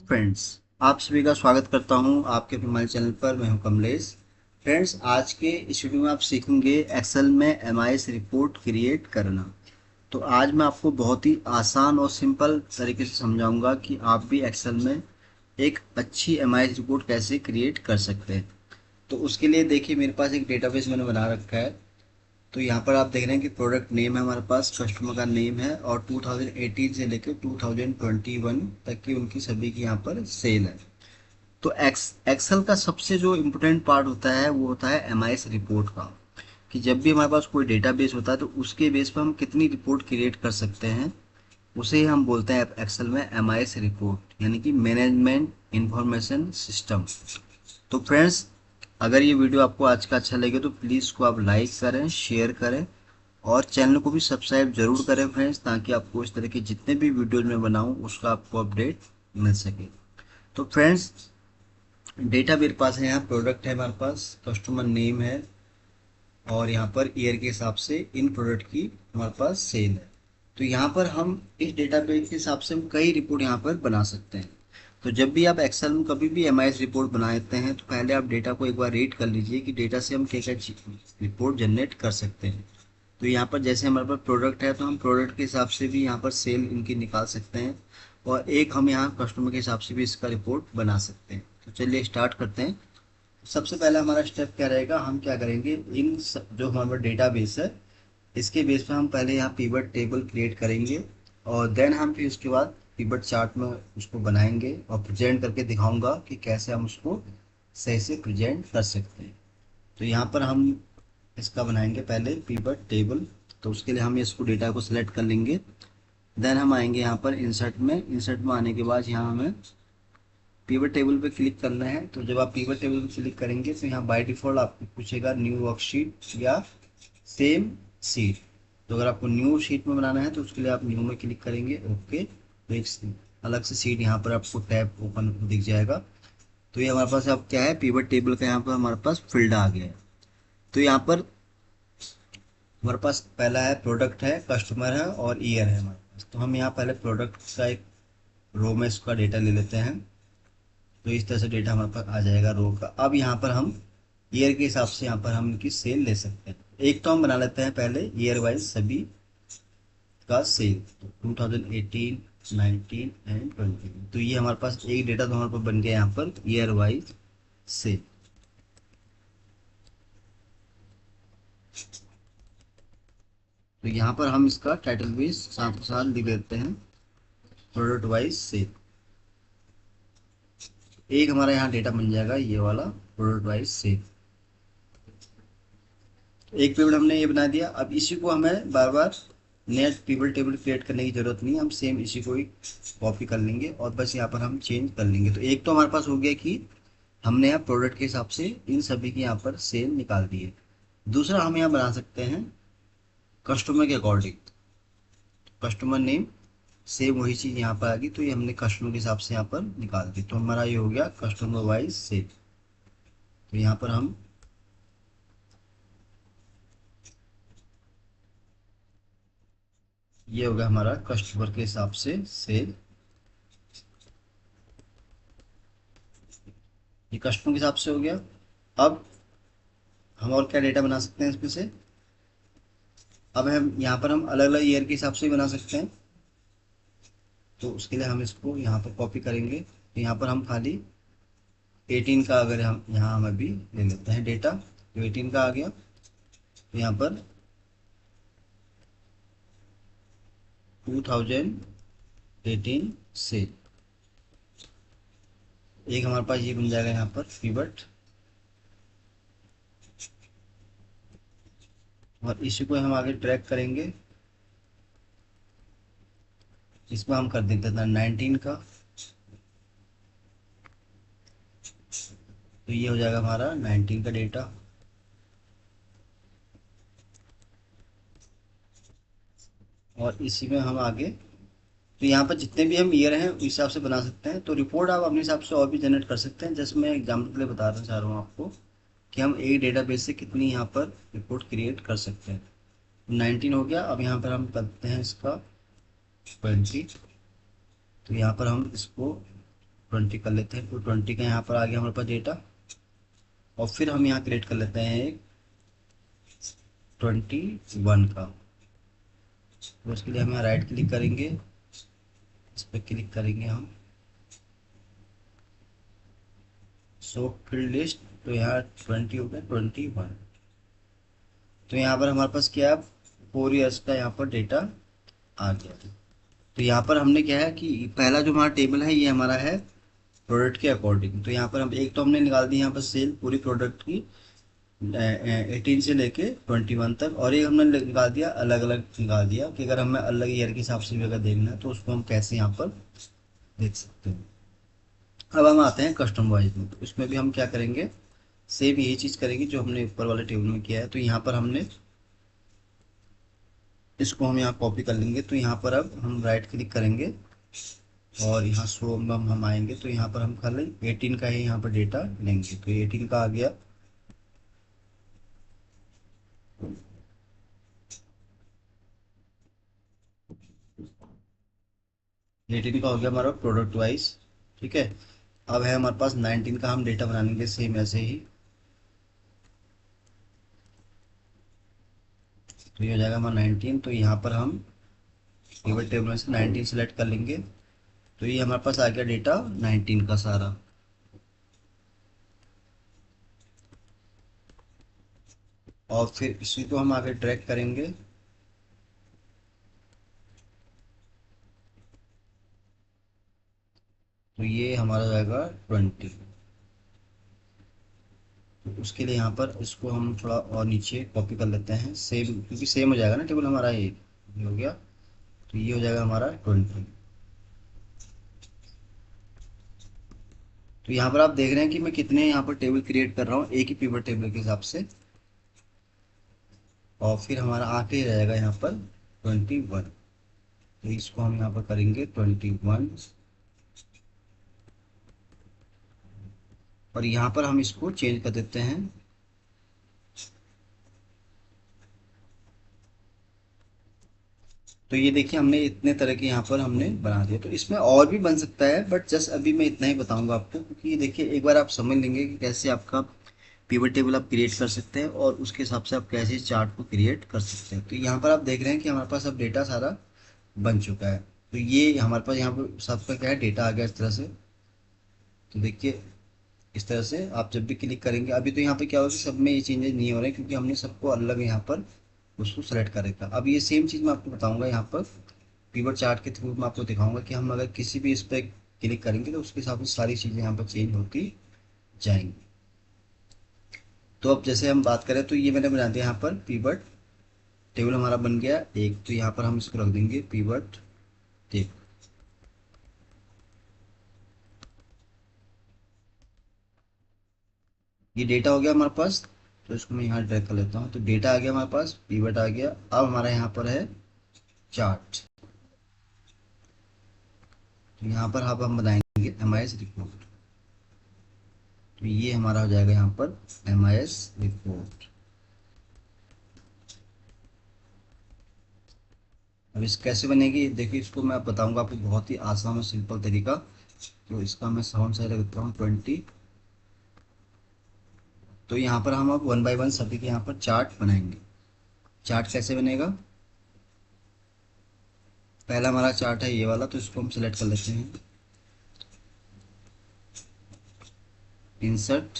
Friends, आप सभी का स्वागत करता हूं आपके अपने हमारे चैनल पर। मैं हूं कमलेश। फ्रेंड्स, आज के इस वीडियो में आप सीखेंगे एक्सेल में एमआईएस रिपोर्ट क्रिएट करना। तो आज मैं आपको बहुत ही आसान और सिंपल तरीके से समझाऊंगा कि आप भी एक्सेल में एक अच्छी एमआईएस रिपोर्ट कैसे क्रिएट कर सकते हैं। तो उसके लिए देखिए, मेरे पास एक डेटाबेस मैंने बना रखा है। तो यहाँ पर आप देख रहे हैं कि प्रोडक्ट नेम है हमारे पास, कस्टमर का नेम है और 2018 से लेकर 2021 तक की उनकी सभी की यहाँ पर सेल है। तो एक्सेल का सबसे जो इम्पोर्टेंट पार्ट होता है वो होता है एमआईएस रिपोर्ट का। कि जब भी हमारे पास कोई डेटाबेस होता है तो उसके बेस पर हम कितनी रिपोर्ट क्रिएट कर सकते हैं, उसे हम बोलते हैं एक्सेल में एमआईएस रिपोर्ट, यानी कि मैनेजमेंट इंफॉर्मेशन सिस्टम। तो फ्रेंड्स, अगर ये वीडियो आपको आज का अच्छा लगे तो प्लीज़ इसको आप लाइक करें, शेयर करें और चैनल को भी सब्सक्राइब जरूर करें फ्रेंड्स, ताकि आपको इस तरह के जितने भी वीडियोज मैं बनाऊं उसका आपको अपडेट मिल सके। तो फ्रेंड्स, डेटा मेरे पास है, यहाँ प्रोडक्ट है हमारे पास, कस्टमर नेम है और यहाँ पर ईयर के हिसाब से इन प्रोडक्ट की हमारे पास सेल है। तो यहाँ पर हम इस डेटाबेस के हिसाब से हम कई रिपोर्ट यहाँ पर बना सकते हैं। तो जब भी आप एक्सेल में कभी भी एमआईएस रिपोर्ट बनाते हैं तो पहले आप डेटा को एक बार रीड कर लीजिए कि डेटा से हम क्या क्या रिपोर्ट जनरेट कर सकते हैं। तो यहाँ पर जैसे हमारे पास प्रोडक्ट है तो हम प्रोडक्ट के हिसाब से भी यहाँ पर सेल इनकी निकाल सकते हैं और एक हम यहाँ कस्टमर के हिसाब से भी इसका रिपोर्ट बना सकते हैं। तो चलिए स्टार्ट करते हैं। सबसे पहला हमारा स्टेप क्या रहेगा, हम क्या करेंगे, जो हमारा डेटा बेस है इसके बेस पे हम पहले यहाँ पिवट टेबल क्रिएट करेंगे और देन हम फिर उसके बाद पिवट चार्ट में उसको बनाएंगे और प्रेजेंट करके दिखाऊंगा कि कैसे हम उसको सही से प्रेजेंट कर सकते हैं। तो यहाँ पर हम इसका बनाएंगे पहले पिवट टेबल। तो उसके लिए हम इसको डेटा को सिलेक्ट कर लेंगे। देन हम आएंगे यहाँ पर इंसर्ट में आने के बाद यहाँ हमें पिवट टेबल पे क्लिक करना है। तो जब आप पिवट टेबल पे क्लिक करेंगे तो यहाँ बाय डिफॉल्ट आपको पूछेगा न्यू वर्कशीट या सेम सीट। तो अगर आपको न्यू शीट में बनाना है तो उसके लिए आप न्यू में क्लिक करेंगे। ओके, तो एक अलग से सीट यहाँ पर आपको टैब ओपन दिख जाएगा। तो ये हमारे पास अब क्या है, पिवट टेबल का यहाँ पर हमारे पास फील्ड आ गया है। तो यहाँ पर हमारे पास पहला है प्रोडक्ट है, कस्टमर है और ईयर है हमारे पास। तो हम यहाँ पहले प्रोडक्ट का एक रो में इसका डेटा ले लेते हैं। तो इस तरह से डेटा हमारे पास आ जाएगा रो का। अब यहाँ पर हम ईयर के हिसाब से यहाँ पर हम इनकी सेल ले सकते हैं। एक तो हम बना लेते हैं पहले ईयर वाइज सभी का सेल। तो 2018, 19 एंड 20। तो ये हमारे पास एक डेटा तो हमारे पास बन गया यहाँ पर ईयर वाइज सेल। तो यहाँ पर हम इसका टाइटल भी साथ साथ लिख देते हैं, प्रोडक्ट वाइज सेल। एक हमारा यहाँ डेटा बन जाएगा ये वाला प्रोडक्ट वाइज सेल। एक पिवट हमने ये बना दिया। अब इसी को हमें बार बार नया पिवट टेबल क्रिएट करने की जरूरत नहीं है, हम सेम इसी को ही कॉपी कर लेंगे और बस यहाँ पर हम चेंज कर लेंगे। तो एक तो हमारे पास हो गया कि हमने यहाँ प्रोडक्ट के हिसाब से इन सभी की यहाँ पर सेल निकाल दी है। दूसरा हम यहाँ बना सकते हैं कस्टमर के अकॉर्डिंग। कस्टमर नेम सेम वही चीज़ यहाँ पर आ गई, तो ये हमने कस्टमर के हिसाब से यहाँ पर निकाल दी। तो हमारा ये हो गया कस्टमर वाइज सेल। तो यहाँ पर हम ये हो गया हमारा कस्टमर के हिसाब से सेल। ये कस्टमर के हिसाब से हो गया। अब हम और क्या डेटा बना सकते हैं इसमें से, अब हम यहाँ पर हम अलग अलग ईयर के हिसाब से भी बना सकते हैं। तो उसके लिए हम इसको यहाँ पर कॉपी करेंगे। तो यहाँ पर हम खाली 18 का अगर हम यहाँ हम अभी ले लेते हैं डेटा, तो 18 का आ गया। तो यहाँ पर 2018 से एक हमारे पास ये बन जाएगा यहाँ पर पिवट, और इसी को हम आगे ट्रैक करेंगे। इसमें हम कर देते थे 19 का। तो ये हो जाएगा हमारा 19 का डेटा। और इसी में हम आगे, तो यहाँ पर जितने भी हम ईयर हैं उस हिसाब से बना सकते हैं। तो रिपोर्ट आप अपने हिसाब से और भी जनरेट कर सकते हैं। जैसे मैं एग्जाम्पल के लिए बताना चाह रहा हूँ आपको कि हम एक डेटाबेस से कितनी यहाँ पर रिपोर्ट क्रिएट कर सकते हैं। 19 हो गया। अब यहाँ पर हम करते हैं इसका 20। तो यहाँ पर हम इसको 20 कर लेते हैं। तो 20 का यहाँ पर आ गया हमारे पास डेटा। और फिर हम यहाँ क्रिएट कर लेते हैं एक 21 का। तो उसके लिए हम यहाँ राइट क्लिक करेंगे, इस पर क्लिक करेंगे हम शो फील्ड लिस्ट। तो यहाँ 20 हो गया 21। तो यहाँ पर हमारे पास क्या है, 4 ईयर्स का यहाँ पर डेटा आ गया। तो यहाँ पर हमने क्या है कि पहला जो हमारा टेबल है ये हमारा है प्रोडक्ट के अकॉर्डिंग। तो यहाँ पर हम एक तो हमने निकाल दी यहाँ पर सेल पूरी प्रोडक्ट की 18 से लेके 21 तक, और ये हमने निकाल दिया अलग अलग निकाल दिया कि अगर हमें अलग ईयर के हिसाब से भी अगर देखना है तो उसको हम कैसे यहाँ पर देख सकते हैं। अब हम आते हैं कस्टम वाइज में। तो इसमें भी हम क्या करेंगे, सेम यही चीज़ करेंगे जो हमने ऊपर वाले टेबल में किया है। तो यहाँ पर हमने इसको हम यहाँ कॉपी कर लेंगे। तो यहाँ पर अब हम राइट क्लिक करेंगे और यहाँ शो में हम आएंगे। तो यहाँ पर हम खाली 18 का ही यहाँ पर डेटा लेंगे। तो 18 का आ गया। एटीन का हो गया हमारा प्रोडक्ट वाइज। ठीक है। अब है हमारे पास 19 का, हम डेटा बनाएंगे सेम ऐसे ही। तो ये हो जाएगा हमारा 19। तो यहाँ पर हम पिवट टेबल में से 19 सेलेक्ट कर लेंगे। तो ये हमारे पास आ गया डेटा 19 का सारा। और फिर इसी को हम आगे ट्रैक करेंगे। तो ये हमारा जाएगा 20। तो उसके लिए यहाँ पर इसको हम थोड़ा और नीचे कॉपी कर लेते हैं सेम, क्योंकि सेम हो जाएगा ना टेबल हमारा। ये हो गया। तो ये हो जाएगा हमारा 20। तो यहाँ पर आप देख रहे हैं कि मैं कितने यहाँ पर टेबल क्रिएट कर रहा हूँ एक ही पिवट टेबल के हिसाब से। और फिर हमारा आके रहेगा यहाँ पर 21। तो इसको हम यहाँ पर करेंगे 21। और यहाँ पर हम इसको चेंज कर देते हैं। तो ये देखिए हमने इतने तरह के यहाँ पर हमने बना दिया। तो इसमें और भी बन सकता है, बट जस्ट अभी मैं इतना ही बताऊंगा आपको, क्योंकि देखिए एक बार आप समझ लेंगे कि कैसे आपका पिवट टेबल आप क्रिएट कर सकते हैं और उसके हिसाब से आप कैसे चार्ट को क्रिएट कर सकते हैं। तो यहाँ पर आप देख रहे हैं कि हमारे पास अब डेटा सारा बन चुका है। तो ये हमारे पास यहाँ पर सबका क्या है, डेटा आ गया इस तरह से। तो देखिए इस तरह से आप जब भी क्लिक करेंगे, अभी तो यहाँ पे क्या होगा कि सब में ये चेंजेस नहीं हो रहे हैं क्योंकि हमने सबको अलग यहाँ पर उसको सेलेक्ट कर रखा। अब ये सेम चीज़ मैं आपको बताऊंगा यहाँ पर पिवट चार्ट के थ्रू। मैं आपको दिखाऊंगा कि हम अगर किसी भी इस पर क्लिक करेंगे तो उसके हिसाब से सारी चीज़ें यहाँ पर चेंज होती जाएंगी। तो अब जैसे हम बात करें तो ये मैंने बना दिया यहाँ पर पिवट टेबल हमारा बन गया एक। तो यहाँ पर हम इसको रख देंगे पिवट टेबल। ये डेटा हो गया हमारे पास। तो इसको मैं यहाँ ड्रैग कर लेता हूँ। तो डेटा आ गया हमारे पास, पिवट आ गया। अब हमारा यहाँ पर है चार्ट। तो यहाँ पर अब हम बनाएंगे एमआईएस रिपोर्ट। तो ये हमारा हो जाएगा यहाँ पर एमआईएस रिपोर्ट। अब इस कैसे बनेगी देखिए, इसको मैं बताऊंगा आपको बहुत ही आसान और सिंपल तरीका। तो इसका मैं साउंड साइज रखता हूँ 20। तो यहाँ पर हम अब 1 बाय 1 सभी के यहाँ पर चार्ट बनाएंगे। चार्ट कैसे बनेगा, पहला हमारा चार्ट है ये वाला। तो इसको हम सिलेक्ट कर लेते हैं, इंसर्ट।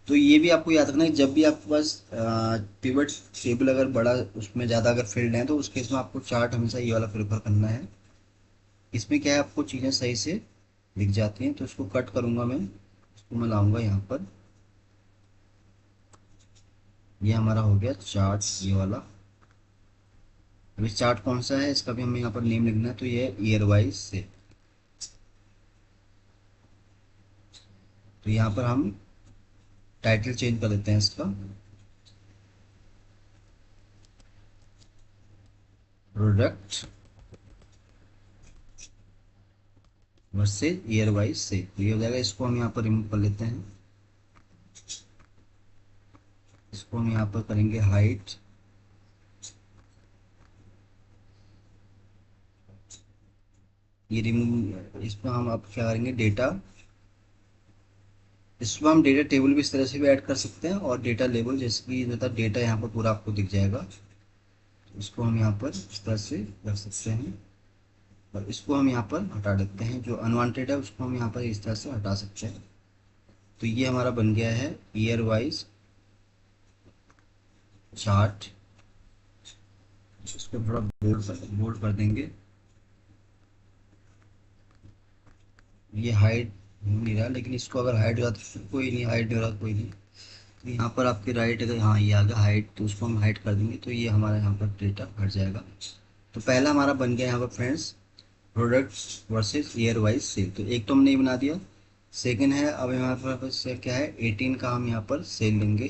तो ये भी आपको याद रखना है, जब भी आपके पास पिवट टेबल अगर बड़ा उसमें ज़्यादा अगर फील्ड है तो उस केस में आपको चार्ट हमेशा ये वाला प्रेफर करना है। इसमें क्या है, आपको चीज़ें सही से दिख जाती हैं। तो इसको कट करूँगा मैं, इसको मैं लाऊंगा यहाँ पर। ये हमारा हो गया चार्ट ये वाला। अभी चार्ट कौन सा है इसका भी हमें यहाँ पर नेम लिखना है। तो ये ईयर वाइज से। तो यहाँ पर हम टाइटल चेंज कर देते हैं इसका, प्रोडक्ट वर्सेज ईयर वाइज से। तो ये हो जाएगा। इसको हम यहाँ पर रिमूव कर लेते हैं। इसको हम यहाँ पर करेंगे हाइट। ये रिमूव, इसमें हम अब क्या करेंगे, डेटा, इसमें हम डेटा टेबल भी इस तरह से भी ऐड कर सकते हैं और डेटा लेबल, जैसे कि मतलब डेटा यहाँ पर पूरा आपको दिख जाएगा, तो इसको हम यहाँ पर इस तरह से रख सकते हैं और इसको हम यहाँ पर हटा देते हैं, जो अनवांटेड है उसको हम यहाँ पर इस तरह से हटा सकते हैं। तो ये हमारा बन गया है ईयर वाइज चार्ट। इसको थोड़ा बोल्ड कर देंगे। ये हाइड हो नहीं रहा, लेकिन इसको अगर हाइड हो जाता तो कोई नहीं, हाइड हो रहा कोई नहीं। तो यहाँ पर आपकी राइट, अगर हाँ ये आ गया हाइड, तो उसको हम हाइड कर देंगे, तो ये हमारा यहाँ पर डेटा हट जाएगा। तो पहला हमारा बन गया यहाँ पर friends, products versus year wise sale. तो एक तो हमने ये बना दिया। सेकंड है, अब हमारे पास क्या है, 18 का हम यहाँ पर सेल लेंगे,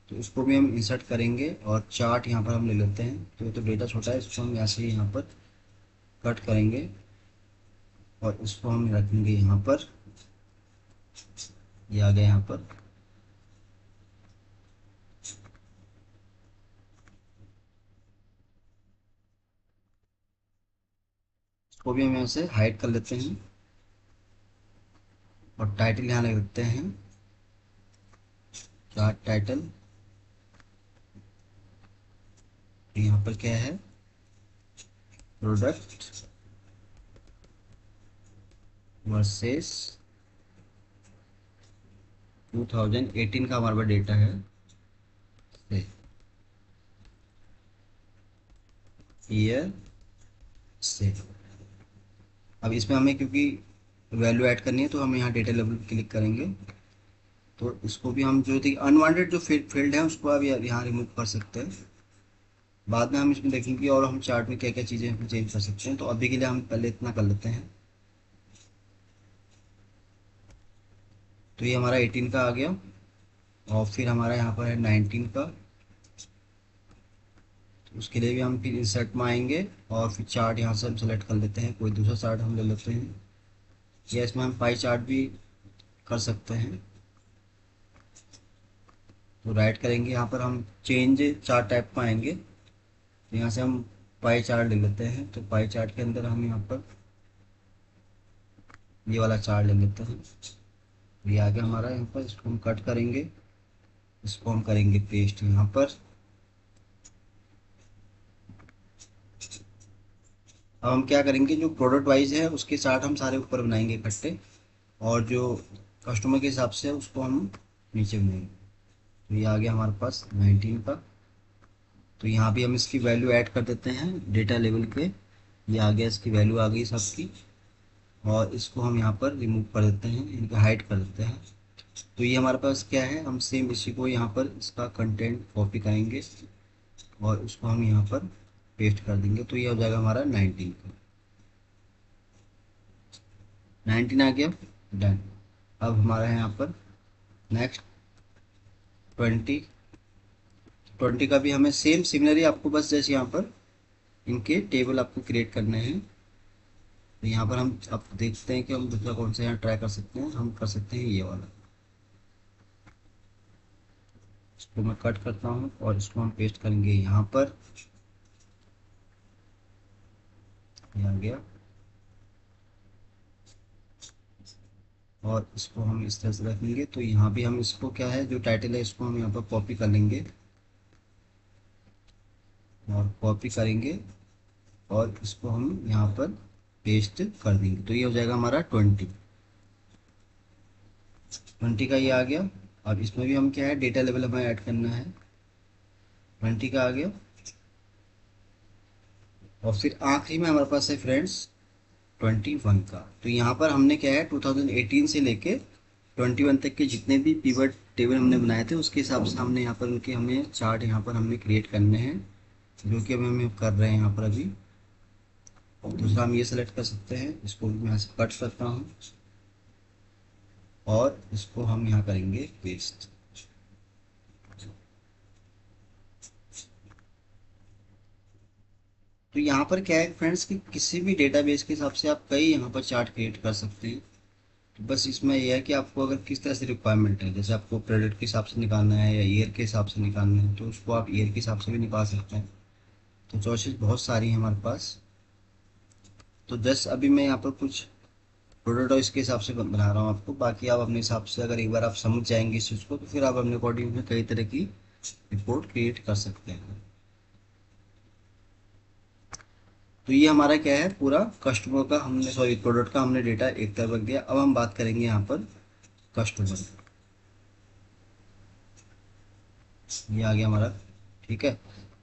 तो इसको भी हम इंसर्ट करेंगे और चार्ट यहाँ पर हम ले लेते हैं। तो डेटा छोटा है, इसको हम ऐसे ही यहाँ पर कट करेंगे और इसको हम रखेंगे यहाँ पर। ये आ गया यहाँ पर। इसको भी हम यहाँ से हाइड कर लेते हैं और टाइटल यहाँ लिख देते हैं, चार्ट टाइटल। यहाँ पर क्या है, प्रोडक्ट वर्सेस 2018 का हमारे पास डेटा है, ईयर से। अब इसमें हमें क्योंकि वैल्यू ऐड करनी है, तो हम यहाँ डेटा लेवल क्लिक करेंगे। तो इसको भी हम जो थी अनवांटेड जो फील्ड है उसको अब यहाँ रिमूव कर सकते हैं। बाद में हम इसमें देखेंगे और हम चार्ट में क्या क्या चीज़ें हम चेंज कर सकते हैं। तो अभी के लिए हम पहले इतना कर लेते हैं। तो ये हमारा 18 का आ गया और फिर हमारा यहाँ पर है 19 का। तो उसके लिए भी हम फिर इंसर्ट में आएंगे और फिर चार्ट यहाँ से हम सेलेक्ट कर लेते हैं, कोई दूसरा चार्ट हम ले लेते हैं, या इसमें हम पाई चार्ट भी कर सकते हैं। तो राइट करेंगे, यहाँ पर हम चेंज चार्ट टाइप में आएंगे, तो यहाँ से हम पाई चार्ट ले लेते हैं। तो पाई चार्ट के अंदर हम यहाँ पर ये वाला चार्ट ले लेते हैं। ये आ गया हमारा यहाँ पर। इसको हम कट करेंगे, इसको हम करेंगे पेस्ट यहाँ पर। अब हम क्या करेंगे, जो प्रोडक्ट वाइज है उसके चार्ट हम सारे ऊपर बनाएंगे इकट्ठे, और जो कस्टमर के हिसाब से है उसको हम नीचे बनाएंगे। तो ये आ गया हमारे पास 19 का। तो यहाँ भी हम इसकी वैल्यू ऐड कर देते हैं डेटा लेवल पे। ये आ गया, इसकी वैल्यू आ गई सबकी, और इसको हम यहाँ पर रिमूव कर देते हैं, इनका हाइड कर देते हैं। तो ये हमारे पास क्या है, हम सेम इसी को यहाँ पर इसका कंटेंट कॉपी करेंगे और उसको हम यहाँ पर पेस्ट कर देंगे। तो ये हो जाएगा हमारा 19 का। 19 आ गया, डन। अब हमारा यहाँ पर नेक्स्ट 20। 20 का भी हमें सेम सिमिलरली आपको बस जैसे यहाँ पर इनके टेबल आपको क्रिएट करने हैं। तो यहाँ पर हम अब देखते हैं कि हम दूसरा कौन सा यहाँ ट्राई कर सकते हैं। हम कर सकते हैं ये वाला। इसको मैं कट करता हूँ और इसको हम पेस्ट करेंगे यहाँ पर। ये आ गया, और इसको हम इस तरह से रखेंगे। तो यहाँ भी हम इसको क्या है, जो टाइटल है इसको हम यहाँ पर कॉपी कर लेंगे और कॉपी करेंगे और इसको हम यहाँ पर पेस्ट कर देंगे। तो ये हो जाएगा हमारा 20। 20 का ये आ गया। अब इसमें भी हम क्या है, डेटा लेवल हमें ऐड करना है। 20 का आ गया, और फिर आखिरी में हमारे पास है फ्रेंड्स 21 का। तो यहाँ पर हमने क्या है, 2018 से लेके 21 तक के जितने भी पिवट टेबल हमने बनाए थे उसके हिसाब से हमने यहाँ पर उनके हमें चार्ट यहाँ पर हमने क्रिएट करने हैं, जो कि अभी हम कर रहे हैं यहाँ पर अभी। दूसरा हम ये सेलेक्ट कर सकते हैं, इसको मैं यहाँ से कट करता हूँ और इसको हम यहाँ करेंगे पेस्ट। तो यहाँ पर क्या है फ्रेंड्स कि किसी भी डेटाबेस के हिसाब से आप कई यहाँ पर चार्ट क्रिएट कर सकते हैं। तो बस इसमें यह है कि आपको अगर किस तरह से रिक्वायरमेंट है, जैसे आपको प्रोडक्ट के हिसाब से निकालना है या ईयर के हिसाब से निकालना है, तो उसको आप ईयर के हिसाब से भी निकाल सकते हैं। तो चॉइसेस बहुत सारी हैं हमारे पास। तो जस्ट अभी मैं यहाँ पर कुछ प्रोडक्ट इसके हिसाब से बना रहा हूँ आपको, बाकी आप अपने हिसाब से अगर एक बार आप समझ जाएंगे इस चीज़ को तो फिर आप अपने अकॉर्डिंग में कई तरह की रिपोर्ट क्रिएट कर सकते हैं। तो ये हमारा क्या है, पूरा कस्टमर का हमने, सॉरी, प्रोडक्ट का हमने डेटा एक तरफ रख दिया। अब हम बात करेंगे यहाँ पर कस्टमर। ये आ गया हमारा, ठीक है।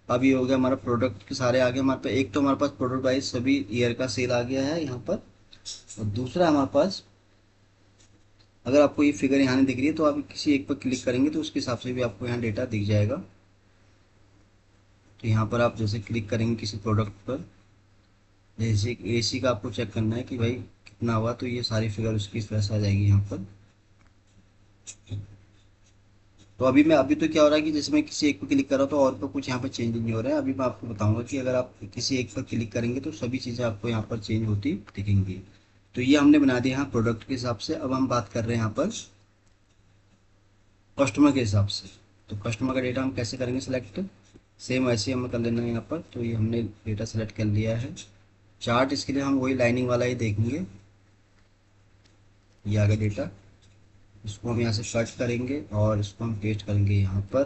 अब ये हो गया हमारा प्रोडक्ट के सारे आ गए हमारे पास। एक तो हमारे पास प्रोडक्ट वाइज सभी ईयर का सेल आ गया है यहाँ पर, और दूसरा हमारे पास, अगर आपको ये फिगर यहाँ नहीं दिख रही है तो आप किसी एक पर क्लिक करेंगे तो उसके हिसाब से भी आपको यहाँ डेटा दिख जाएगा। तो यहाँ पर आप जैसे क्लिक करेंगे किसी प्रोडक्ट पर, जैसे एसी का आपको चेक करना है कि भाई कितना हुआ, तो ये सारी फिगर उसकी इस तरह से आ जाएगी यहाँ पर। तो अभी तो क्या हो रहा है कि जैसे मैं किसी एक पर क्लिक कर रहा हूँ तो और पर कुछ यहाँ पर चेंज नहीं हो रहा है। अभी मैं आपको बताऊंगा कि अगर आप किसी एक पर क्लिक करेंगे तो सभी चीज़ें आपको यहाँ पर चेंज होती दिखेंगी। तो ये हमने बना दिया यहाँ प्रोडक्ट के हिसाब से। अब हम बात कर रहे हैं यहाँ पर कस्टमर के हिसाब से। तो कस्टमर का डेटा हम कैसे करेंगे सिलेक्ट, सेम ऐसे ही हमें कर लेना है यहाँ पर। तो ये हमने डेटा सेलेक्ट कर लिया है। चार्ट, इसके लिए हम वही लाइनिंग वाला ही देखेंगे। ये आ गया डेटा, इसको हम यहाँ से कट करेंगे और इसको हम पेस्ट करेंगे यहाँ पर।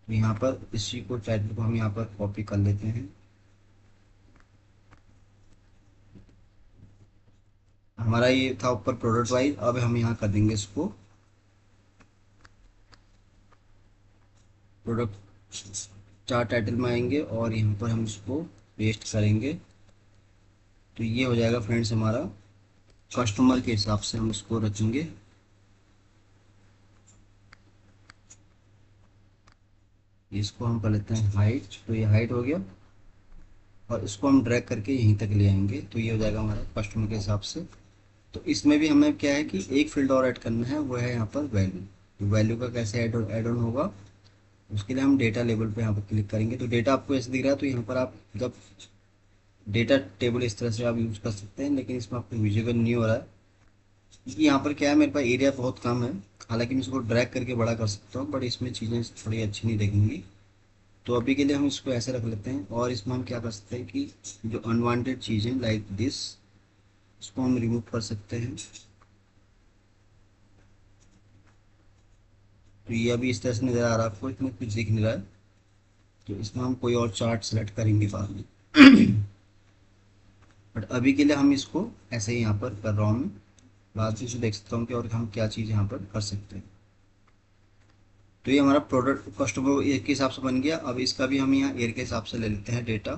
तो यहाँ पर इसी को, टाइटल को हम यहाँ पर कॉपी कर लेते हैं। हमारा ये था ऊपर प्रोडक्ट वाइज, अब हम यहाँ कर देंगे इसको प्रोडक्ट। चार्ट टाइटल में आएंगे और यहाँ पर हम इसको पेस्ट करेंगे। तो ये हो जाएगा फ्रेंड्स हमारा, कस्टमर के हिसाब से हम इसको रखेंगे। इसको हम कर लेते हैं हाइट, तो ये हाइट हो गया। और इसको हम ड्रैग करके यहीं तक ले आएंगे, तो ये हो जाएगा हमारा कस्टमर के हिसाब से। तो इसमें भी हमें क्या है कि एक फील्ड और ऐड करना है, वो है यहाँ पर वैल्यू। तो वैल्यू का कैसे ऐड ऑन होगा, उसके लिए हम डेटा लेवल पे यहाँ पर क्लिक करेंगे। तो डेटा आपको ऐसे दिख रहा है, तो यहाँ पर आप जब डेटा टेबल इस तरह से आप यूज़ कर सकते हैं, लेकिन इसमें आपको विजिबल नहीं हो रहा है क्योंकि यहाँ पर क्या है, मेरे पास एरिया बहुत कम है। हालांकि मैं इसको ड्रैग करके बड़ा कर सकता हूँ, बट इसमें चीज़ें थोड़ी अच्छी नहीं दिखेंगी। तो अभी के लिए हम इसको ऐसे रख लेते हैं। और इसमें हम क्या कर सकते हैं कि जो अनवांटेड चीज़ें लाइक दिस, इसको हम रिमूव कर सकते हैं। तो ये अभी इस तरह से नज़र आ रहा है आपको, इसमें कुछ दिख नहीं रहा है। तो इसमें हम कोई और चार्ट सेलेक्ट करेंगे बाद में। बट अभी के लिए हम इसको ऐसे ही यहाँ पर कर रहा हूँ मैं, बाद में से देख सकता हूँ कि और हम क्या चीज़ यहाँ पर कर सकते हैं। तो ये हमारा प्रोडक्ट कस्टमर ईयर के हिसाब से बन गया। अब इसका भी हम यहाँ ईयर के हिसाब से ले लेते हैं डेटा।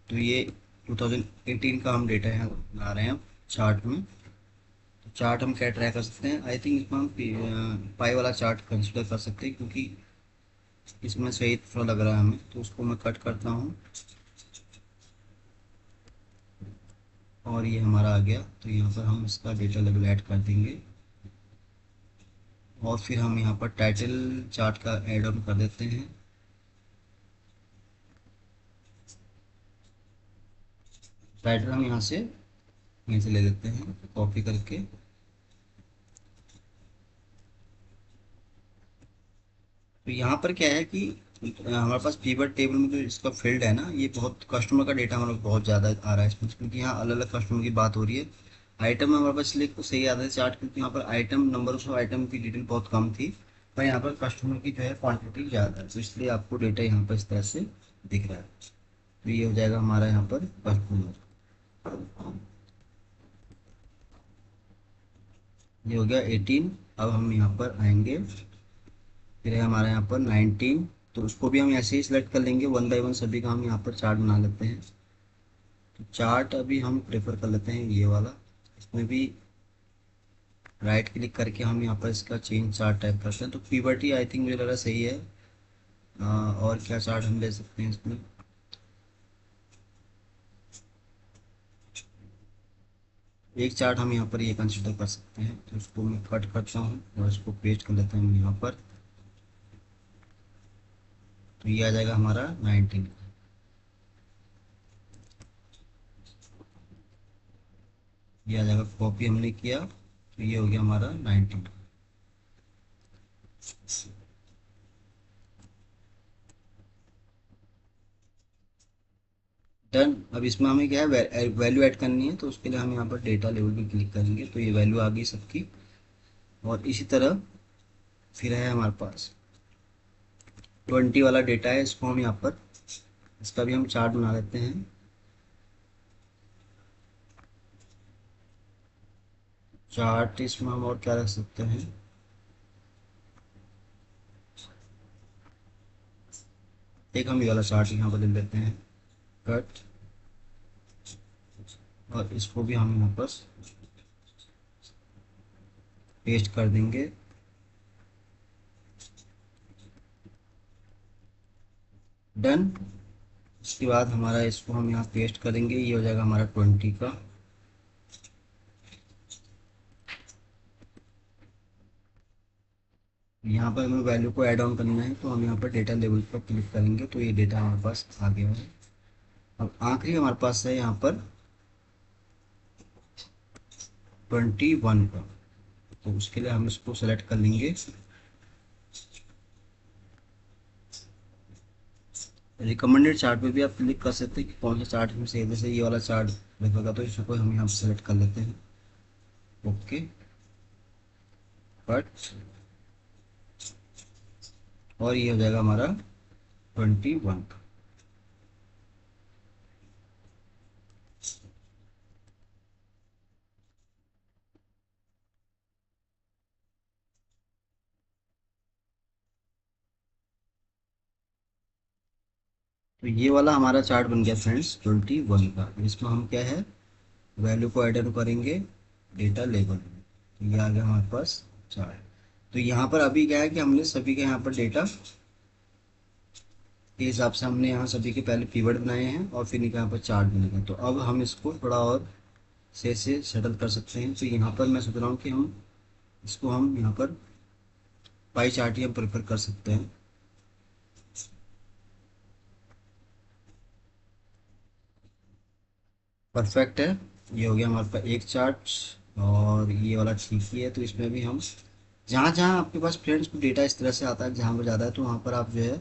तो ये 2018 का हम डेटा यहाँ ला रहे हैं चार्ट में। तो चार्ट हम क्या ट्राई कर सकते हैं, आई थिंक इसमें हम पाई वाला चार्ट कंसिडर कर सकते हैं, क्योंकि इसमें सही थोड़ा लग रहा है हमें। तो उसको मैं कट करता हूँ और ये हमारा आ गया। तो यहाँ पर हम इसका डेटा लेवल ऐड कर देंगे और फिर हम यहाँ पर टाइटल चार्ट का ऐड ऑन कर देते हैं। टाइटल हम यहाँ से ले लेते हैं कॉपी करके। तो यहाँ पर क्या है कि हमारे पास पीवट टेबल में जो इसका फील्ड है ना, ये बहुत कस्टमर का डेटा हमारे पास बहुत ज़्यादा आ रहा है इसमें, क्योंकि यहाँ अलग अलग कस्टमर की बात हो रही है। आइटम हमारे पास इसलिए सही आता है चार्ट, क्योंकि यहाँ पर आइटम, नंबर ऑफ आइटम की डिटेल बहुत कम थी, पर यहाँ पर कस्टमर की जो है क्वान्टिटी ज़्यादा है, तो इसलिए आपको डेटा यहाँ पर इस तरह से दिख रहा है। तो ये हो जाएगा हमारा यहाँ पर कस्टमर। ये हो गया 18। अब हम यहाँ पर आएंगे, फिर है हमारा यहाँ पर 19। तो उसको भी हम ऐसे ही सिलेक्ट कर लेंगे, वन बाई वन सभी का हम यहाँ पर चार्ट बना लेते हैं। तो चार्ट अभी हम प्रेफर कर लेते हैं ये वाला। इसमें भी राइट क्लिक करके हम यहाँ पर इसका चेंज चार्ट टाइप करते हैं। तो पीबीटी आई थिंक मुझे लग रहा सही है। और क्या चार्ट हम ले सकते हैं इसमें, एक चार्ट हम यहाँ पर ये कंसिडर कर सकते हैं। तो इसको मैं कट करता हूँ और इसको पेस्ट कर लेता हूँ यहाँ पर। तो ये आ जाएगा हमारा 19। ये आ जाएगा, कॉपी हमने किया, तो ये हो गया हमारा 19। डन। अब इसमें हमें क्या है, वैल्यू ऐड करनी है, तो उसके लिए हम यहाँ पर डेटा लेवल पे क्लिक करेंगे तो ये वैल्यू आ गई सबकी। और इसी तरह फिर है हमारे पास 20 वाला डेटा है, इसको हम यहाँ पर इसका भी हम चार्ट बना लेते हैं। चार्ट इसमें हम और क्या रख सकते हैं, एक हम ये वाला चार्ट यहाँ पर ले लेते हैं, कट, और इसको भी हम यहाँ पर पेस्ट कर देंगे। डन। उसके बाद हमारा इसको हम यहाँ पेस्ट करेंगे, ये हो जाएगा हमारा 20 का। यहाँ पर हमें वैल्यू को ऐड ऑन करना है, तो हम यहाँ पर डेटा लेवल पर क्लिक करेंगे तो ये डेटा हमारे पास आ गया है। अब आखिरी हमारे पास है यहाँ पर 21 का, तो उसके लिए हम इसको सेलेक्ट कर लेंगे। रिकमेंडेड चार्ट पे भी आप क्लिक कर सकते हैं कि कौन सा चार्ट में से, जैसे ये वाला चार्ट लगेगा तो इसको हम यहाँ सेलेक्ट कर लेते हैं। ओके, कट, और ये हो जाएगा हमारा 21 का। तो ये वाला हमारा चार्ट बन गया फ्रेंड्स 21 का। इसमें हम क्या है, वैल्यू को ऐड ऑन करेंगे डेटा लेवल में, तो ये आ गया हमारे पास चार्ट। तो यहाँ पर अभी क्या है कि हमने सभी के यहाँ पर डेटा के हिसाब से हमने यहाँ सभी के पहले पीवर्ड बनाए हैं और फिर इनके यहाँ पर चार्ट बनेगा। तो अब हम इसको थोड़ा और से सेटल कर सकते हैं। तो यहाँ पर मैं सोच रहा हूँ कि हम यहाँ पर पाई चार्ट ही हम प्रेफर कर सकते हैं। परफेक्ट है, ये हो गया हमारे पास एक चार्ट, और ये वाला ठीक ही है। तो इसमें भी हम जहाँ जहाँ आपके पास फ्रेंड्स को डेटा इस तरह से आता है, जहाँ पर ज़्यादा है, तो वहाँ पर आप जो है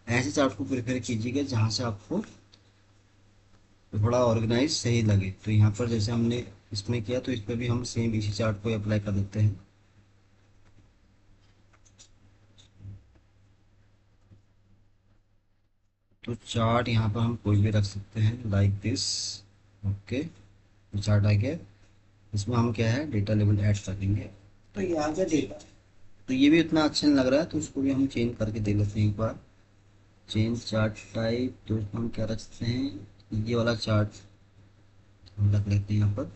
ऐसे चार्ट को प्रेफर कीजिएगा जहाँ से आपको थोड़ा ऑर्गेनाइज सही लगे। तो यहाँ पर जैसे हमने इसमें किया, तो इस पर भी हम सेम इसी चार्ट को अप्लाई कर देते हैं। तो चार्ट यहाँ पर हम कोई भी रख सकते हैं लाइक दिस। ओके, तो चार्ट आ गया। इसमें हम क्या है, डेटा लेवल ऐड कर देंगे, तो ये आ गया डेटा। तो ये भी उतना अच्छा नहीं लग रहा है, तो उसको भी हम चेंज करके देख लेते हैं एक बार। चेंज चार्ट टाइप, तो इसमें हम क्या रख सकते हैं, ये वाला चार्ट हम रख लेते हैं यहाँ पर।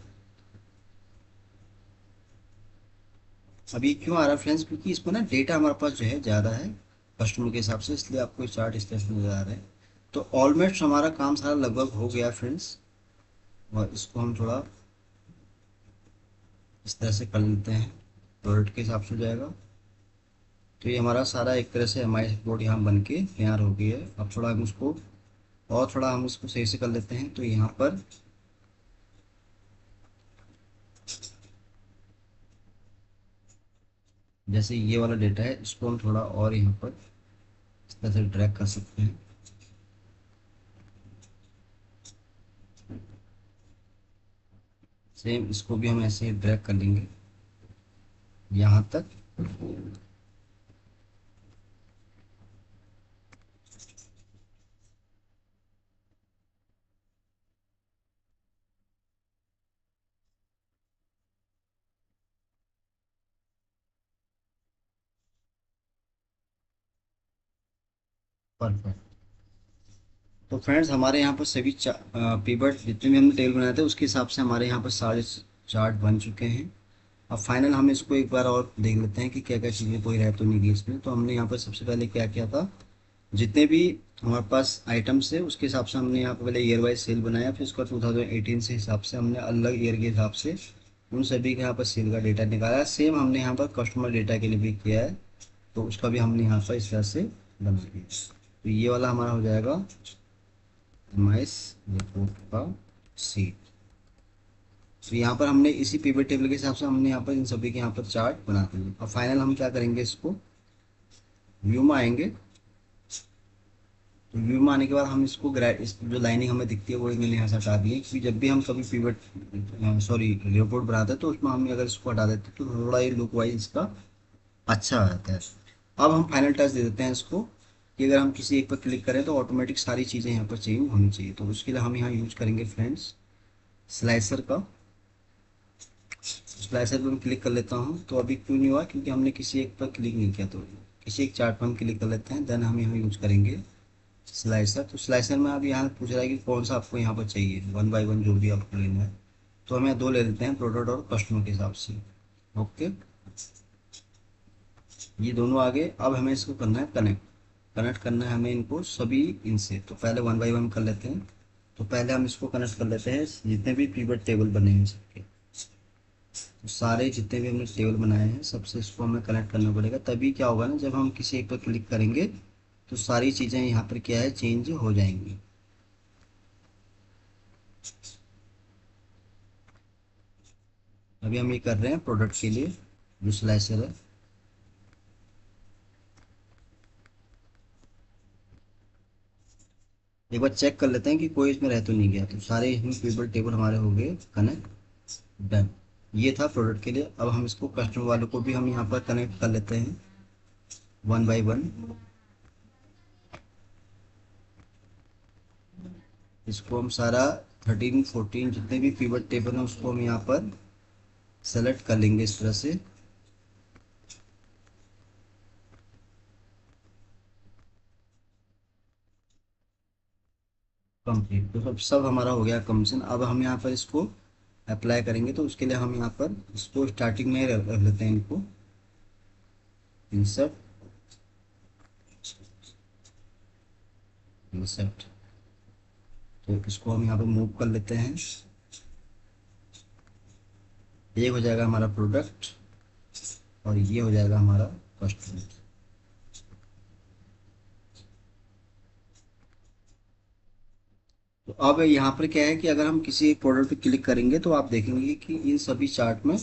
अब ये क्यों आ रहा है फ्रेंड्स, क्योंकि इसमें ना डेटा हमारे पास जो है ज़्यादा है कस्टमर के हिसाब से, इसलिए आपको चार्ट इस तरह से नज़र आ रहा है। तो ऑलमोस्ट हमारा काम सारा लगभग हो गया फ्रेंड्स, और इसको हम थोड़ा इस तरह से कर लेते हैं, प्रोडक्ट के हिसाब से हो जाएगा। तो ये हमारा सारा एक तरह से हमारी रिपोर्ट यहाँ बन के तैयार हो गई है। अब थोड़ा हम उसको और थोड़ा हम इसको सही से कर लेते हैं। तो यहाँ पर जैसे ये वाला डेटा है, इसको हम थोड़ा और यहाँ पर इस तरह से ड्रैग कर सकते हैं। सेम इसको भी हम ऐसे ही ड्रैग कर लेंगे यहाँ तक। परफेक्ट। तो फ्रेंड्स हमारे यहाँ पर सभी पीबट जितने भी हमने टेबल बनाए थे उसके हिसाब से हमारे यहाँ पर सारे चार्ट बन चुके हैं। अब फाइनल हम इसको एक बार और देख लेते हैं कि क्या क्या चीज़ें कोई रह तो नहीं गई इसमें। तो हमने यहाँ पर सबसे पहले क्या किया था, जितने भी हमारे पास आइटम्स है उसके हिसाब से हमने यहाँ पर पहले ईयर वाइज सेल बनाया, फिर उसका 2018 से हिसाब से हमने अलग ईयर के हिसाब से उन सभी के यहाँ पर सेल का डेटा निकाला। सेम हमने यहाँ पर कस्टमर डेटा के लिए भी किया है, तो उसका भी हमने यहाँ पर इस तरह से बना दिया। तो ये वाला हमारा हो जाएगा एमआईएस रिपोर्ट का सीट। तो यहाँ पर हमने इसी पिवट टेबल के हिसाब से हमने यहाँ पर इन सभी के यहाँ पर चार्ट बना दिए। और फाइनल हम क्या करेंगे, इसको व्यू में आएंगे, तो व्यू में आने के बाद हम इसको इस जो लाइनिंग हमें दिखती है वो मैंने यहाँ से हटा दी है, क्योंकि जब भी हम कभी पिवट सॉरी रिपोर्ट बनाते हैं तो उसमें हम अगर इसको हटा देते हैं तो थोड़ा ये लुक वाइज इसका अच्छा आता है। अब हम फाइनल टच दे देते हैं इसको, कि अगर हम किसी एक पर क्लिक करें तो ऑटोमेटिक सारी चीज़ें यहाँ पर चेंज होनी चाहिए। तो उसके लिए हम यहाँ यूज करेंगे फ्रेंड्स स्लाइसर का। स्लाइसर पर मैं क्लिक कर लेता हूँ। तो अभी क्यों नहीं हुआ, क्योंकि हमने किसी एक पर क्लिक नहीं किया। तो किसी एक चार्ट पर हम क्लिक कर लेते हैं, देन हम यहाँ यूज करेंगे स्लाइसर। तो स्लाइसर में अब यहाँ पूछ रहा है कि कौन सा आपको यहाँ पर चाहिए, वन बाय वन जो भी आपको लेना है। तो हम यहाँ दो ले लेते हैं, प्रोडक्ट और कस्टमर के हिसाब से। ओके, ये दोनों आगे। अब हमें इसको करना है कनेक्ट। कनेक्ट करना है हमें इनको सभी इनसे। तो पहले वन बाय वन कर लेते हैं। तो पहले हम इसको कनेक्ट कर लेते हैं जितने भी पिवट टेबल बने हैं सबके। तो सारे जितने भी हमने टेबल बनाए हैं सबसे इसको हमें कनेक्ट करना पड़ेगा। तभी क्या होगा ना, जब हम किसी एक पर क्लिक करेंगे तो सारी चीज़ें यहाँ पर क्या है, चेंज हो जाएंगी। अभी हम ये कर रहे हैं प्रोडक्ट के लिए जो स्लाइसर है। एक बार चेक कर लेते हैं कि कोई इसमें रह तो नहीं गया। तो सारे इसमें पिवट टेबल हमारे हो गए कनेक्ट, डन। ये था प्रोडक्ट के लिए। अब हम इसको कस्टमर वालों को भी हम यहाँ पर कनेक्ट कर लेते हैं वन बाय वन। इसको हम सारा 13 14 जितने भी पिवट टेबल हैं उसको हम यहाँ पर सेलेक्ट कर लेंगे इस तरह से। कंप्लीट। तो सब हमारा हो गया कंप्लीशन। अब हम यहाँ पर इसको अप्लाई करेंगे। तो उसके लिए हम यहाँ पर इसको स्टार्टिंग में रख लेते हैं, इनको इंसर्ट इंसर्ट। तो इसको हम यहाँ पर मूव कर लेते हैं। ये हो जाएगा हमारा प्रोडक्ट और ये हो जाएगा हमारा कस्टमर। तो अब यहाँ पर क्या है कि अगर हम किसी एक प्रोडक्ट पे क्लिक करेंगे तो आप देखेंगे कि इन सभी चार्ट में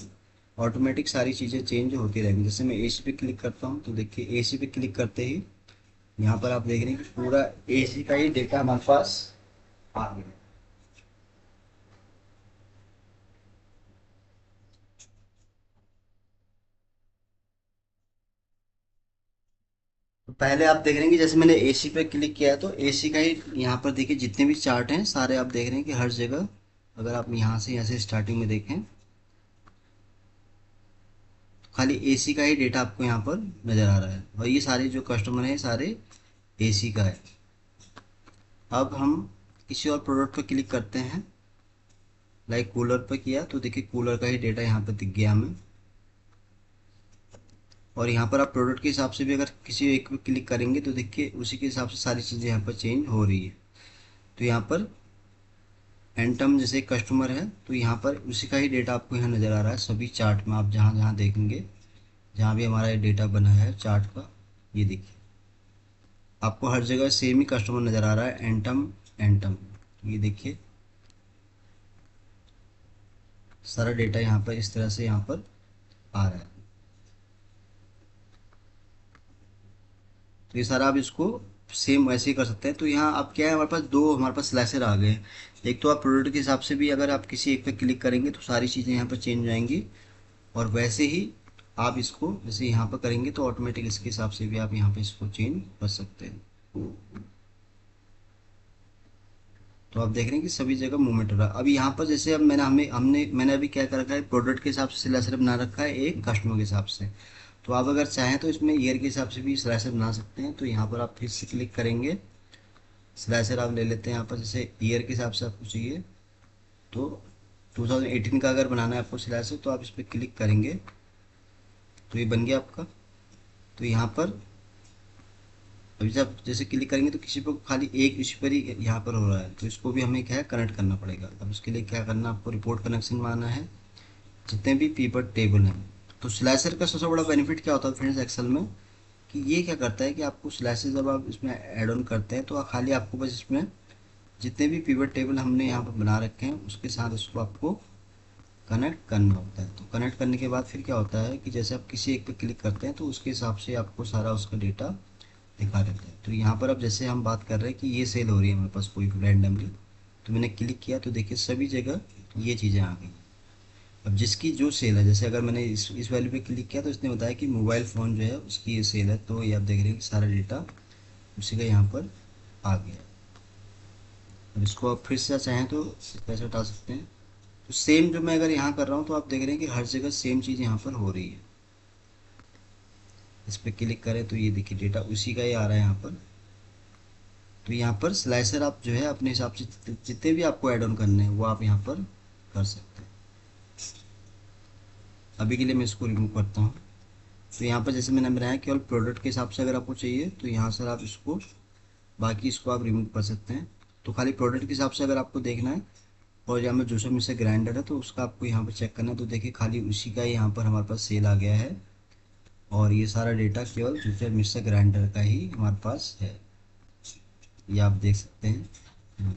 ऑटोमेटिक सारी चीज़ें चेंज होती रहेंगी। जैसे मैं एसी पे क्लिक करता हूँ तो देखिए एसी पे क्लिक करते ही यहाँ पर आप देख रहे हैं कि पूरा एसी का ही डेटा हमारे पास आ गया। तो पहले आप देख रहे हैं कि जैसे मैंने एसी पे क्लिक किया है तो एसी का ही यहाँ पर देखिए जितने भी चार्ट हैं सारे आप देख रहे हैं कि हर जगह, अगर आप यहाँ से स्टार्टिंग में देखें तो खाली एसी का ही डेटा आपको यहाँ पर नज़र आ रहा है। और ये सारे जो कस्टमर हैं सारे एसी का है। अब हम किसी और प्रोडक्ट पर क्लिक करते हैं, लाइक कूलर पर किया तो देखिए कूलर का ही डेटा यहाँ पर दिख गया हमें। और यहाँ पर आप प्रोडक्ट के हिसाब से भी अगर किसी एक पे क्लिक करेंगे तो देखिए उसी के हिसाब से सारी चीज़ें यहाँ पर चेंज हो रही है। तो यहाँ पर एंटम जैसे कस्टमर है तो यहाँ पर उसी का ही डेटा आपको यहाँ नज़र आ रहा है सभी चार्ट में। आप जहाँ जहाँ देखेंगे, जहाँ भी हमारा ये डेटा बना है चार्ट का, ये देखिए आपको हर जगह सेम ही कस्टमर नज़र आ रहा है, एंटम एंटम। ये देखिए सारा डेटा यहाँ पर इस तरह से यहाँ पर आ रहा है। तो ये सारा आप इसको सेम वैसे ही कर सकते हैं। तो यहाँ आप क्या है, हमारे पास स्लाइसर आ गए हैं। एक तो आप प्रोडक्ट के हिसाब से भी अगर आप किसी एक पे क्लिक करेंगे तो सारी चीज़ें यहाँ पर चेंज हो जाएंगी। और वैसे ही आप इसको जैसे यहाँ पर करेंगे तो ऑटोमेटिक इसके हिसाब से भी आप यहाँ पे इसको चेंज कर सकते हैं। तो आप देख रहे हैं कि सभी जगह मूवमेंट हो रहा है। अब यहाँ पर जैसे अब मैंने अभी क्या कर रखा है, प्रोडक्ट के हिसाब से स्लाइसर बना रखा है, एक कस्टमर के हिसाब से। तो आप अगर चाहें तो इसमें ईयर के हिसाब से भी स्लाइसर बना सकते हैं। तो यहाँ पर आप फिर से क्लिक करेंगे, स्लाइसर आप ले लेते हैं यहाँ पर। जैसे ईयर के हिसाब से आपको चाहिए तो 2018 का अगर बनाना है आपको स्लाइसर तो आप इस पर क्लिक करेंगे तो ये बन गया आपका। तो यहाँ पर अभी जब जैसे क्लिक करेंगे तो किसी पर खाली एक इसी पर ही यहाँ पर हो रहा है। तो इसको भी हमें क्या है, कनेक्ट करना पड़ेगा। अब उसके लिए क्या करना, आपको रिपोर्ट कनेक्शन में आना है जितने भी पिवट टेबल हैं। तो स्लाइसर का सबसे बड़ा बेनिफिट क्या होता है फ्रेंड्स एक्सेल में, कि ये क्या करता है कि आपको स्लाइसर जब आप इसमें ऐड ऑन करते हैं तो खाली आपको बस इसमें जितने भी पिवट टेबल हमने यहाँ पर बना रखे हैं उसके साथ उसको आपको कनेक्ट करना होता है। तो कनेक्ट करने के बाद फिर क्या होता है कि जैसे आप किसी एक पे क्लिक करते हैं तो उसके हिसाब से आपको सारा उसका डेटा दिखा देता है। तो यहाँ पर अब जैसे हम बात कर रहे हैं कि ये सेल हो रही है हमारे पास कोई रैंडमली, तो मैंने क्लिक किया तो देखिए सभी जगह ये चीज़ें आ गई। अब जिसकी जो सेल है, जैसे अगर मैंने इस वैल्यू पे क्लिक किया तो इसने बताया कि मोबाइल फ़ोन जो है उसकी ये सेल है, तो ये आप देख रहे हैं कि सारा डेटा उसी का यहाँ पर आ गया। अब इसको आप फिर से चाहें तो पैसे हटा सकते हैं। तो सेम जो मैं अगर यहाँ कर रहा हूँ तो आप देख रहे हैं कि हर जगह सेम चीज़ यहाँ पर हो रही है। इस पर क्लिक करें तो ये देखिए डेटा उसी का ही आ रहा है यहाँ पर। तो यहाँ पर स्लाइसर आप जो है अपने हिसाब से जितने भी आपको ऐड ऑन करने हैं वो आप यहाँ पर कर सकते हैं। अभी के लिए मैं इसको रिमूव करता हूँ। तो यहाँ पर जैसे मैंने बनाया केवल प्रोडक्ट के हिसाब से अगर आपको चाहिए तो यहाँ से आप इसको, बाकी इसको आप रिमूव कर सकते हैं। तो खाली प्रोडक्ट के हिसाब से अगर आपको देखना है और यहाँ पर जूसर मिक्सर ग्राइंडर है तो उसका आपको यहाँ पर चेक करना है, तो देखिए खाली उसी का ही यहाँ पर हमारे पास सेल आ गया है और ये सारा डेटा केवल जूसर मिक्सर ग्राइंडर का ही हमारे पास है, ये आप देख सकते हैं।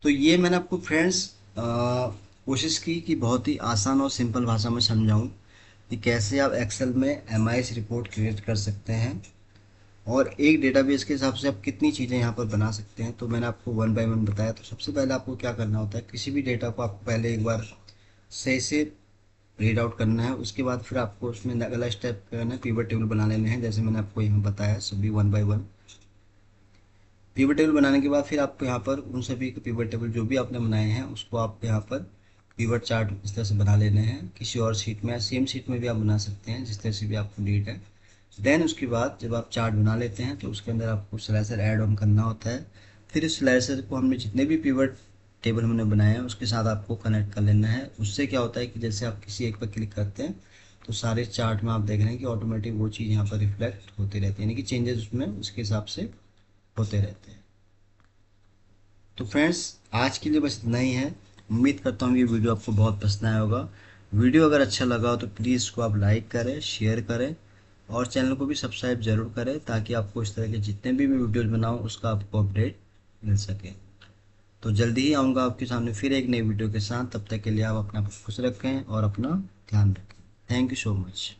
तो ये मैंने आपको फ्रेंड्स कोशिश की कि बहुत ही आसान और सिंपल भाषा में समझाऊं कि कैसे आप एक्सेल में एमआईएस रिपोर्ट क्रिएट कर सकते हैं और एक डेटाबेस के हिसाब से आप कितनी चीज़ें यहाँ पर बना सकते हैं। तो मैंने आपको वन बाय वन बताया। तो सबसे पहले आपको क्या करना होता है, किसी भी डेटा को आपको पहले एक बार सही से रीड आउट करना है, उसके बाद फिर आपको उसमें अगला स्टेप करना है, पिवट टेबल बना लेने हैं जैसे मैंने आपको यहाँ बताया सभी one by one. Pivot table बनाने के बाद फिर आपको यहाँ पर उन सभी के पिवट टेबल जो भी आपने बनाए हैं उसको आप यहाँ पर पिवट चार्ट इस तरह से बना लेने हैं, किसी और शीट में या सेम शीट में भी आप बना सकते हैं जिस तरह से भी आपको नीड है। देन उसके बाद जब आप चार्ट बना लेते हैं तो उसके अंदर आपको स्लाइसर ऐड ऑन करना होता है। फिर इस स्लाइसर को हमने जितने भी पिवट टेबल हमने बनाए हैं उसके साथ आपको कनेक्ट कर लेना है। उससे क्या होता है कि जैसे आप किसी एक पर क्लिक करते हैं तो सारे चार्ट में आप देख रहे हैं कि ऑटोमेटिक वो चीज़ यहाँ पर रिफ्लेक्ट होती रहती है, यानी कि चेंजेस उसमें उसके हिसाब से होते रहते हैं। तो फ्रेंड्स आज के लिए बस इतना ही है। उम्मीद करता हूँ ये वीडियो आपको बहुत पसंद आया होगा। वीडियो अगर अच्छा लगा हो तो प्लीज़ इसको आप लाइक करें, शेयर करें और चैनल को भी सब्सक्राइब जरूर करें ताकि आपको इस तरह के जितने भी मैं वीडियोज़ बनाऊँ उसका आपको अपडेट मिल सके। तो जल्दी ही आऊँगा आपके सामने फिर एक नई वीडियो के साथ। तब तक के लिए आप अपना खुश रखें और अपना ध्यान रखें। Thank you so much.